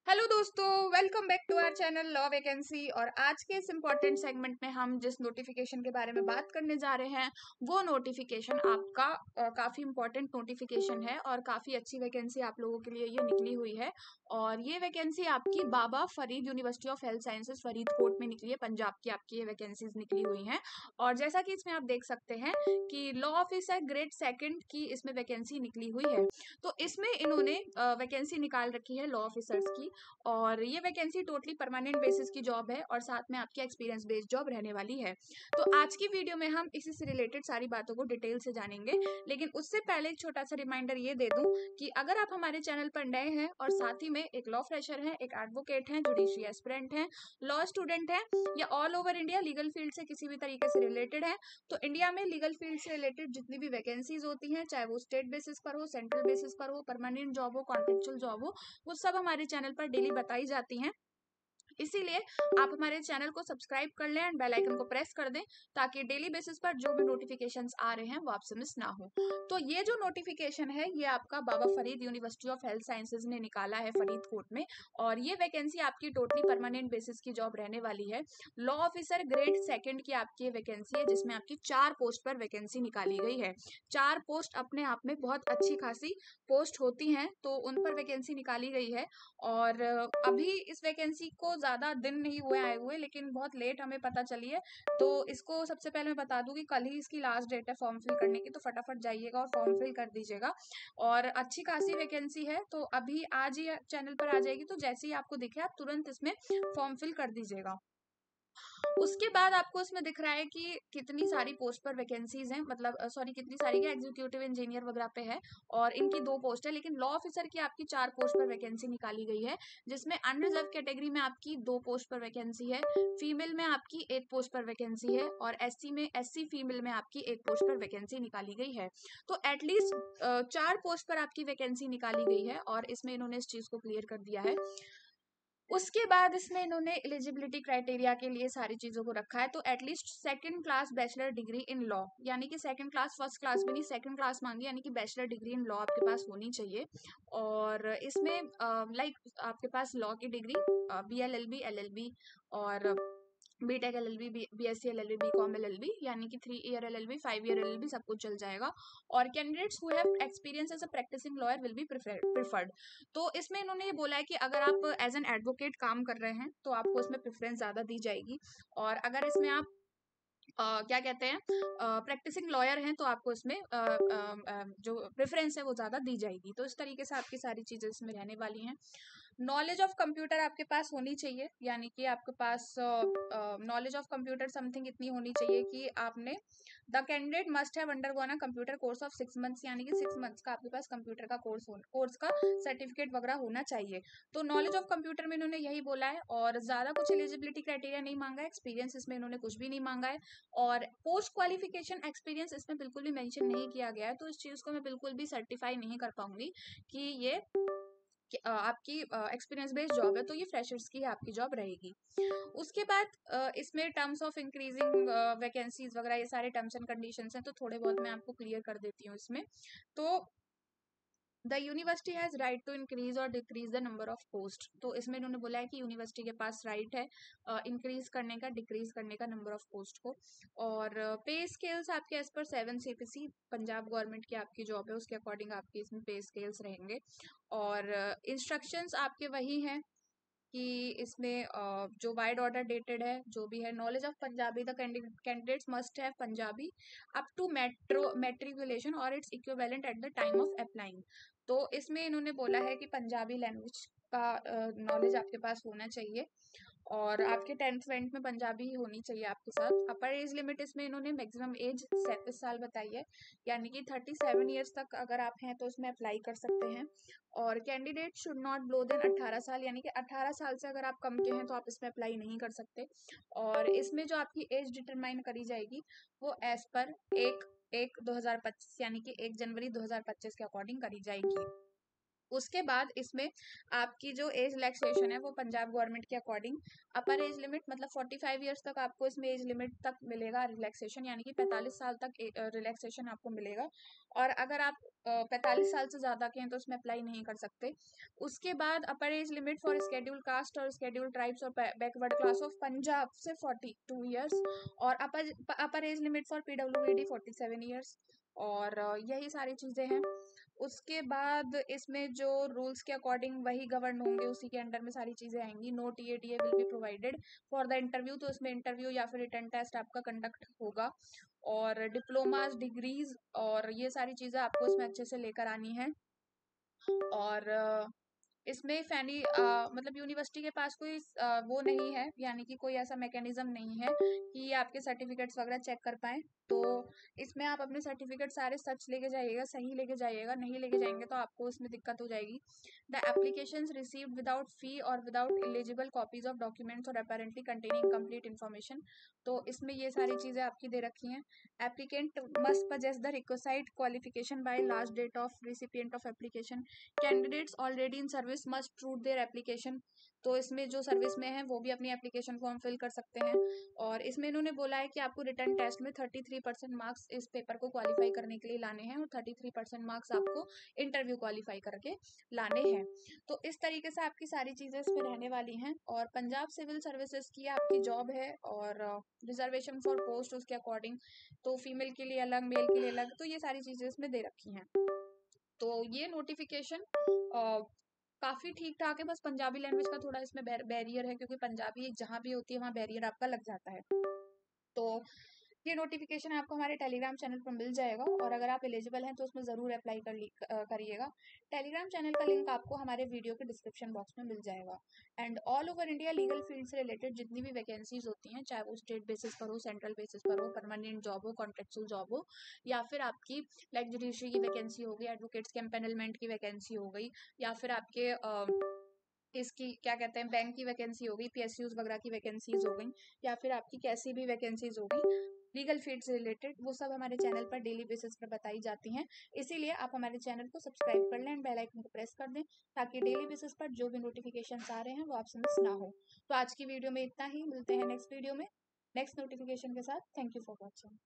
Hello दोस्तों, welcome back to our channel law vacancy. और आज के इस इम्पोर्टेंट सेगमेंट में हम जिस नोटिफिकेशन के बारे में बात करने जा रहे हैं वो नोटिफिकेशन आपका काफ़ी इम्पोर्टेंट नोटिफिकेशन है और काफ़ी अच्छी वैकेंसी आप लोगों के लिए ये निकली हुई है। और ये वैकेंसी आपकी Baba Farid university of health sciences Faridkot में निकली है। पंजाब की आपकी ये वैकेंसीज निकली हुई हैं। और जैसा कि इसमें आप देख सकते हैं कि लॉ ऑफिसर ग्रेड सेकेंड की इसमें वैकेंसी निकली हुई है। तो इसमें इन्होंने वैकेंसी निकाल रखी है लॉ ऑफिसर्स की। और ये वैकेंसी टोटली परमानेंट बेसिस की जॉब है और साथ में आपकी एक्सपीरियंस बेस्ड जॉब रहने वाली है। तो आज की वीडियो में हम इसी से रिलेटेड सारी बातों को डिटेल से जानेंगे। लेकिन उससे पहले एक छोटा सा रिमाइंडर ये दे दूं कि अगर आप हमारे चैनल पर नए हैं और साथ ही में एक लॉ फ्रेशर हैं, एक एडवोकेट हैं, जुडिशरी एस्पिरेंट हैं, लॉ स्टूडेंट हैं या all over India legal field से किसी भी तरीके से रिलेटेड है, तो इंडिया में लीगल फील्ड से रिलेटेड जितनी भी वैकेंसीज होती हैं, चाहे वो स्टेट बेसिस पर हो, सेंट्रल बेसिस पर हो, परमानेंट जॉब हो, कॉन्ट्रेक्चुअल जॉब हो, वो सब हमारे चैनल पर डेली बताई जाती हैं। इसीलिए आप हमारे चैनल को सब्सक्राइब कर लें एंड बेल आइकन को प्रेस कर दें ताकि डेली बेसिस पर जो भी नोटिफिकेशंस आ रहे हैं वो आपसे मिस ना हो। तो ये जो नोटिफिकेशन है ये आपका Baba Farid university of health sciences ने निकाला है फरीदकोट में। और ये वैकेंसी आपकी टोटली परमानेंट बेसिस की जॉब रहने वाली है। लॉ ऑफिसर ग्रेड सेकंड की आपकी ये वैकेंसी है जिसमें आपकी 4 पोस्ट पर वैकेंसी निकाली गई है। 4 पोस्ट अपने आप में बहुत अच्छी खासी पोस्ट होती हैं, तो उन पर वैकेंसी निकाली गई है। और अभी इस वैकेंसी को ज़्यादा दिन नहीं हुए आए हुए, लेकिन बहुत लेट हमें पता चली है। तो इसको सबसे पहले मैं बता दूं कि कल ही इसकी लास्ट डेट है फॉर्म फिल करने की, तो फटाफट जाइएगा और फॉर्म फिल कर दीजिएगा। और अच्छी खासी वैकेंसी है, तो अभी आज ही चैनल पर आ जाएगी, तो जैसे ही आपको दिखे आप तुरंत इसमें फॉर्म फिल कर दीजिएगा। उसके बाद आपको इसमें दिख रहा है कि कितनी सारी पोस्ट पर वैकेंसीज हैं, मतलब सॉरी कितनी सारी क्या एग्जीक्यूटिव इंजीनियर वगैरह पे है और इनकी 2 पोस्ट है। लेकिन लॉ ऑफिसर की आपकी 4 पोस्ट पर वैकेंसी निकाली गई है जिसमें अनरिजर्व कैटेगरी में आपकी 2 पोस्ट पर वैकेंसी है, फीमेल में आपकी 1 पोस्ट पर वैकेंसी है और एससी में एससी फीमेल में आपकी 1 पोस्ट पर वैकेंसी निकाली गई है। तो एटलीस्ट 4 पोस्ट पर आपकी वैकेंसी निकाली गई है और इसमें इन्होंने इस चीज को क्लियर कर दिया है। उसके बाद इसमें इन्होंने एलिजिबिलिटी क्राइटेरिया के लिए सारी चीज़ों को रखा है। तो at least second class bachelor degree in law, यानी कि सेकंड क्लास फर्स्ट क्लास भी नहीं, सेकंड क्लास मांगी, यानी कि बैचलर डिग्री इन लॉ आपके पास होनी चाहिए। और इसमें लाइक आपके पास लॉ की डिग्री BLLB LLB और BTech LLB BSc LLB BCom LLB, यानी कि 3 ईयर LLB 5 ईयर LLB सब कुछ चल जाएगा। और candidates who have experience as a practising lawyer will be preferred. तो इसमें इन्होंने ये बोला है कि अगर आप एज एन एडवोकेट काम कर रहे हैं तो आपको इसमें प्रेफरेंस ज़्यादा दी जाएगी। और अगर इसमें आप क्या कहते हैं प्रैक्टिसिंग लॉयर हैं तो आपको इसमें जो प्रेफरेंस है वो ज़्यादा दी जाएगी। तो इस तरीके से आपकी सारी चीज़ें इसमें रहने वाली हैं। नॉलेज ऑफ कंप्यूटर आपके पास होनी चाहिए, यानी कि आपके पास नॉलेज ऑफ कंप्यूटर समथिंग इतनी होनी चाहिए कि आपने the candidate must have undergone a computer course of 6 months, यानी कि 6 मंथ्स का आपके पास कंप्यूटर का कोर्स का सर्टिफिकेट वगैरह होना चाहिए। तो नॉलेज ऑफ कंप्यूटर में इन्होंने यही बोला है और ज़्यादा कुछ एलिजिबिलिटी क्राइटेरिया नहीं मांगा है, एक्सपीरियंस इसमें इन्होंने कुछ भी नहीं मांगा है। और पोस्ट क्वालिफिकेशन एक्सपीरियंस इसमें बिल्कुल भी मेंशन नहीं किया गया है, तो इस चीज़ को मैं बिल्कुल भी सर्टिफाई नहीं कर पाऊंगी कि ये आपकी एक्सपीरियंस बेस्ड जॉब है, तो ये फ्रेशर्स की आपकी जॉब रहेगी। उसके बाद इसमें टर्म्स ऑफ इंक्रीजिंग वैकेंसीज वगैरह ये सारे टर्म्स एंड कंडीशंस हैं, तो थोड़े बहुत मैं आपको क्लियर कर देती हूँ इसमें। तो the university has right to increase और decrease the number of post. तो इसमें इन्होंने बोला है कि यूनिवर्सिटी के पास राइट है इंक्रीज करने का, डिक्रीज करने का नंबर ऑफ पोस्ट को। और पे स्केल्स आपके as per 7 CPC Punjab government की आपकी जॉब है उसके अकॉर्डिंग आपके इसमें पे स्केल्स रहेंगे। और इंस्ट्रक्शंस आपके वही हैं कि इसमें जो वाइड ऑर्डर डेटेड है जो भी है, knowledge of Punjabi, the candidates must have Punjabi up to matriculation और its equivalent at the time of applying. तो इसमें इन्होंने बोला है कि पंजाबी लैंग्वेज का नॉलेज आपके पास होना चाहिए और आपके 10th वेंथ में पंजाबी ही होनी चाहिए आपके साथ। अपर एज लिमिट इसमें इन्होंने मैक्सिमम एज 37 साल बताई है, यानी कि 37 ईयर्स तक अगर आप हैं तो इसमें अप्लाई कर सकते हैं। और candidate should not below than 18 साल, यानी कि 18 साल से अगर आप कम के हैं तो आप इसमें अप्लाई नहीं कर सकते। और इसमें जो आपकी एज डिटरमाइन करी जाएगी वो एज पर 1/1/2025, यानी कि 1 जनवरी 2025 के अकॉर्डिंग करी जाएगी। उसके बाद इसमें आपकी जो एज रिलैक्सेशन है वो पंजाब गवर्नमेंट के अकॉर्डिंग अपर एज लिमिट मतलब 45 ईयर्स तक आपको इसमें एज लिमिट तक मिलेगा रिलैक्सेशन, यानी कि 45 साल तक रिलैक्सेशन आपको मिलेगा। और अगर आप 45 साल से ज़्यादा के हैं तो उसमें अप्लाई नहीं कर सकते। उसके बाद upper age limit for scheduled caste और स्केड्यूल ट्राइब्स और बैकवर्ड क्लास ऑफ पंजाब से 42 ईयर्स, और upper age limit for PWBD 47 years. और यही सारी चीज़ें हैं। उसके बाद इसमें जो रूल्स के अकॉर्डिंग वही गवर्न होंगे, उसी के अंडर में सारी चीज़ें आएंगी। No TA DA will be provided for the interview, तो इसमें इंटरव्यू या फिर रिटन टेस्ट आपका कंडक्ट होगा। और डिप्लोमास, डिग्रीज और ये सारी चीज़ें आपको इसमें अच्छे से लेकर आनी है। और इसमें फैनी मतलब यूनिवर्सिटी के पास कोई वो नहीं है, यानी कि कोई ऐसा मैकेनिज्म नहीं है कि आपके सर्टिफिकेट्स वगैरह चेक कर पाए। तो इसमें आप अपने सर्टिफिकेट सारे सच लेके जाइएगा, सही लेके जाइएगा, नहीं लेके जाएंगे तो आपको इसमें दिक्कत हो जाएगी। The applications received without fee और without eligible copies of documents और अपेरेंटली कंटेनिंग कंप्लीट इन्फॉर्मेशन। तो इसमें ये सारी चीज़ें आपकी दे रखी हैं। Applicant must possess the requisite qualification by last date of recipient of application. Candidates already in service must prove their application. तो इसमें जो सर्विस में है वो भी अपनी एप्लीकेशन फॉर्म फिल कर सकते हैं। और इसमें इन्होंने बोला है कि आपको रिटर्न टेस्ट में 33% मार्क्स इस पेपर को क्वालिफाई करने के लिए लाने हैं, और 33% मार्क्स आपको इंटरव्यू क्वालिफाई करके लाने हैं। तो इस तरीके से आपकी सारी चीज़ें इसमें रहने वाली हैं। और पंजाब सिविल सर्विसेज की आपकी जॉब है, और रिजर्वेशन फॉर पोस्ट उसके अकॉर्डिंग, तो फीमेल के लिए अलग, मेल के लिए अलग, तो ये सारी चीज़ें इसमें दे रखी हैं। तो ये नोटिफिकेशन काफ़ी ठीक ठाक है, बस पंजाबी लैंग्वेज का थोड़ा इसमें बैरियर है, क्योंकि पंजाबी जहाँ भी होती है वहाँ बैरियर आपका लग जाता है। तो ये नोटिफिकेशन आपको हमारे टेलीग्राम चैनल पर मिल जाएगा, और अगर आप एलिजिबल हैं तो उसमें ज़रूर अप्लाई करिएगा। टेलीग्राम चैनल का लिंक आपको हमारे वीडियो के डिस्क्रिप्शन बॉक्स में मिल जाएगा। And all over India legal field से रिलेटेड जितनी भी वैकेंसीज होती हैं, चाहे वो स्टेट बेसिस पर हो, सेंट्रल बेसिस पर हो, परमानेंट जॉब हो, कॉन्ट्रेक्चुअल जॉब हो, या फिर आपकी लाइक जुडिशरी की वैकेंसी हो गई, एडवोकेट्स के एम्पेनलमेंट की वैकेंसी हो गई, या फिर आपके इसकी क्या कहते हैं बैंक की वैकेंसी हो गई, PSUs वगैरह की वैकेंसीज हो गई, या फिर आपकी कैसी भी वैकेंसीज हो गई लीगल फील्ड से रिलेटेड, वो सब हमारे चैनल पर डेली बेसिस पर बताई जाती हैं। इसीलिए आप हमारे चैनल को सब्सक्राइब कर लें एंड बेल आइकन को प्रेस कर दें, ताकि डेली बेसिस पर जो भी नोटिफिकेशन आ रहे हैं वो आपसे मिस ना हो। तो आज की वीडियो में इतना ही, मिलते हैं नेक्स्ट वीडियो में नेक्स्ट नोटिफिकेशन के साथ। Thank you for watching.